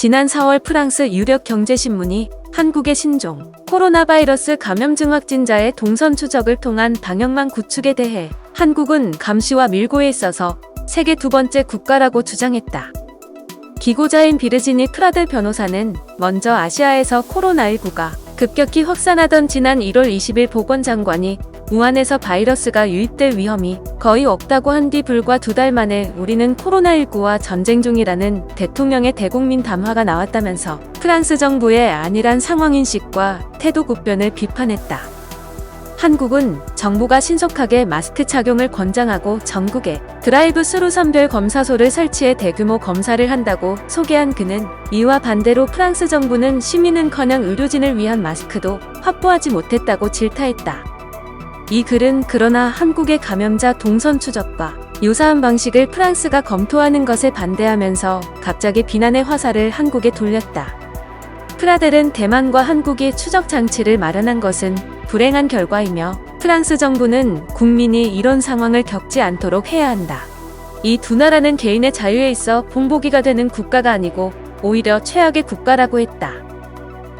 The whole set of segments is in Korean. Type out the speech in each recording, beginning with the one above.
지난 4월 프랑스 유력 경제신문이 한국의 신종 코로나 바이러스 감염증 확진자의 동선 추적을 통한 방역망 구축에 대해 한국은 감시와 밀고에 있어서 세계 두 번째 국가라고 주장했다. 기고자인 비르지니 크라델 변호사는 먼저 아시아에서 코로나19가 급격히 확산하던 지난 1월 20일 보건장관이 우한에서 바이러스가 유입될 위험이 거의 없다고 한 뒤 불과 2달 만에 우리는 코로나19와 전쟁 중이라는 대통령의 대국민 담화가 나왔다면서 프랑스 정부의 안일한 상황인식과 태도 급변을 비판했다. 한국은 정부가 신속하게 마스크 착용을 권장하고 전국에 드라이브 스루 선별 검사소를 설치해 대규모 검사를 한다고 소개한 그는 이와 반대로 프랑스 정부는 시민은커녕 의료진을 위한 마스크도 확보하지 못했다고 질타했다. 이 글은 그러나 한국의 감염자 동선 추적과 유사한 방식을 프랑스가 검토하는 것에 반대하면서 갑자기 비난의 화살을 한국에 돌렸다. 크라델은 대만과 한국이 추적 장치를 마련한 것은 불행한 결과이며 프랑스 정부는 국민이 이런 상황을 겪지 않도록 해야 한다. 이 두 나라는 개인의 자유에 있어 본보기가 되는 국가가 아니고 오히려 최악의 국가라고 했다.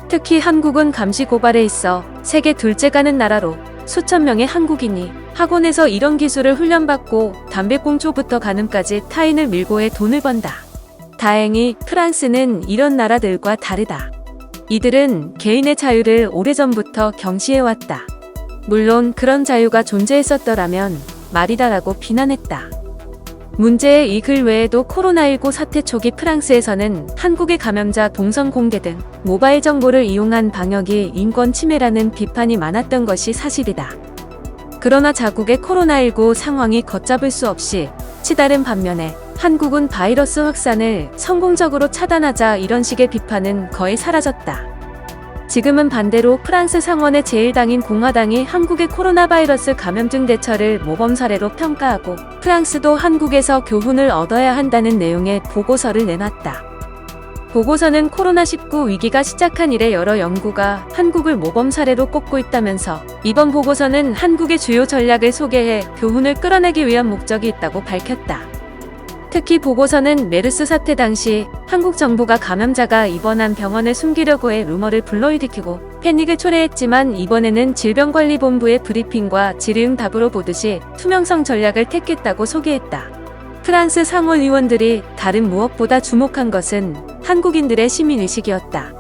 특히 한국은 감시 고발에 있어 세계 둘째가는 나라로 수천 명의 한국인이 학원에서 이런 기술을 훈련받고 담배꽁초부터 간음까지 타인을 밀고해 돈을 번다. 다행히 프랑스는 이런 나라들과 다르다. 이들은 개인의 자유를 오래전부터 경시해왔다. 물론 그런 자유가 존재했었더라면 말이다라고 비난했다. 문제의 이 글 외에도 코로나19 사태 초기 프랑스에서는 한국의 감염자 동선 공개 등 모바일 정보를 이용한 방역이 인권 침해라는 비판이 많았던 것이 사실이다. 그러나 자국의 코로나19 상황이 걷잡을 수 없이 치달은 반면에 한국은 바이러스 확산을 성공적으로 차단하자 이런 식의 비판은 거의 사라졌다. 지금은 반대로 프랑스 상원의 제1당인 공화당이 한국의 코로나 바이러스 감염증 대처를 모범 사례로 평가하고 프랑스도 한국에서 교훈을 얻어야 한다는 내용의 보고서를 내놨다. 보고서는 코로나19 위기가 시작한 이래 여러 연구가 한국을 모범 사례로 꼽고 있다면서 이번 보고서는 한국의 주요 전략을 소개해 교훈을 끌어내기 위한 목적이 있다고 밝혔다. 특히 보고서는 메르스 사태 당시 한국 정부가 감염자가 입원한 병원을 숨기려고 해 루머를 불러일으키고 패닉을 초래했지만 이번에는 질병관리본부의 브리핑과 질의응답으로 보듯이 투명성 전략을 택했다고 소개했다. 프랑스 상원 의원들이 다른 무엇보다 주목한 것은 한국인들의 시민의식이었다.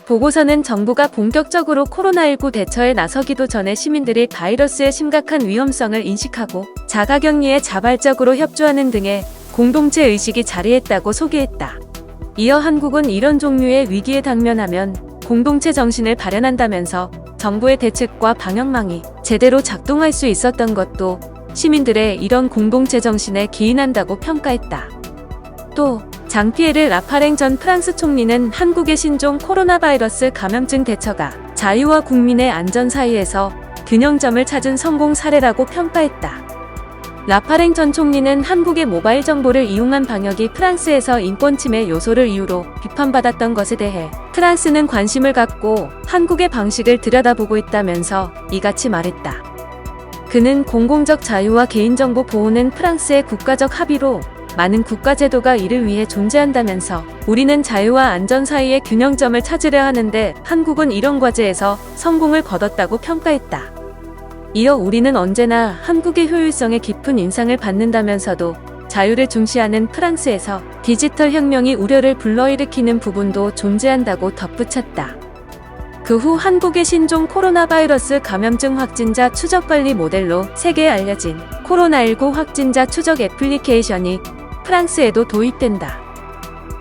보고서는 정부가 본격적으로 코로나19 대처에 나서기도 전에 시민들이 바이러스의 심각한 위험성을 인식하고 자가격리에 자발적으로 협조하는 등의 공동체 의식이 자리했다고 소개했다. 이어 한국은 이런 종류의 위기에 당면하면 공동체 정신을 발현한다면서 정부의 대책과 방역망이 제대로 작동할 수 있었던 것도 시민들의 이런 공동체 정신에 기인한다고 평가했다. 또 장피에르 라파랭 전 프랑스 총리는 한국의 신종 코로나 바이러스 감염증 대처가 자유와 국민의 안전 사이에서 균형점을 찾은 성공 사례라고 평가했다. 라파랭 전 총리는 한국의 모바일 정보를 이용한 방역이 프랑스에서 인권 침해 요소를 이유로 비판받았던 것에 대해 프랑스는 관심을 갖고 한국의 방식을 들여다보고 있다면서 이같이 말했다. 그는 공공적 자유와 개인정보 보호는 프랑스의 국가적 합의로 많은 국가제도가 이를 위해 존재한다면서 우리는 자유와 안전 사이의 균형점을 찾으려 하는데 한국은 이런 과제에서 성공을 거뒀다고 평가했다. 이어 우리는 언제나 한국의 효율성에 깊은 인상을 받는다면서도 자유를 중시하는 프랑스에서 디지털 혁명이 우려를 불러일으키는 부분도 존재한다고 덧붙였다. 그 후 한국의 신종 코로나 바이러스 감염증 확진자 추적 관리 모델로 세계에 알려진 코로나19 확진자 추적 애플리케이션이 프랑스에도 도입된다.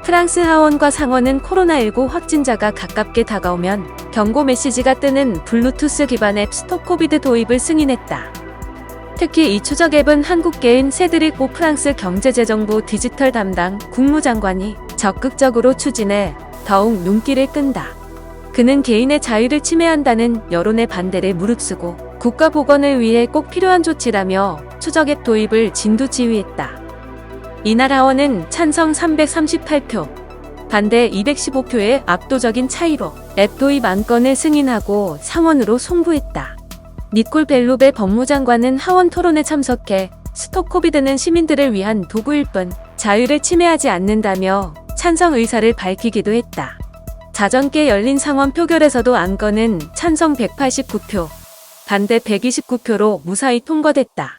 프랑스 하원과 상원은 코로나19 확진자가 가깝게 다가오면 경고 메시지가 뜨는 블루투스 기반 앱 스톱 코비드 도입을 승인했다. 특히 이 추적 앱은 한국계인 세드릭 오 프랑스 경제재정부 디지털 담당 국무장관이 적극적으로 추진해 더욱 눈길을 끈다. 그는 개인의 자유를 침해한다는 여론의 반대를 무릅쓰고 국가 보건을 위해 꼭 필요한 조치라며 추적 앱 도입을 진두지휘했다. 이날 하원은 찬성 338표, 반대 215표의 압도적인 차이로 앱 도입 안건을 승인하고 상원으로 송부했다. 니콜 벨로베 법무장관은 하원 토론에 참석해 스톱 코비드는 시민들을 위한 도구일 뿐 자유를 침해하지 않는다며 찬성 의사를 밝히기도 했다. 자정께 열린 상원 표결에서도 안건은 찬성 189표, 반대 129표로 무사히 통과됐다.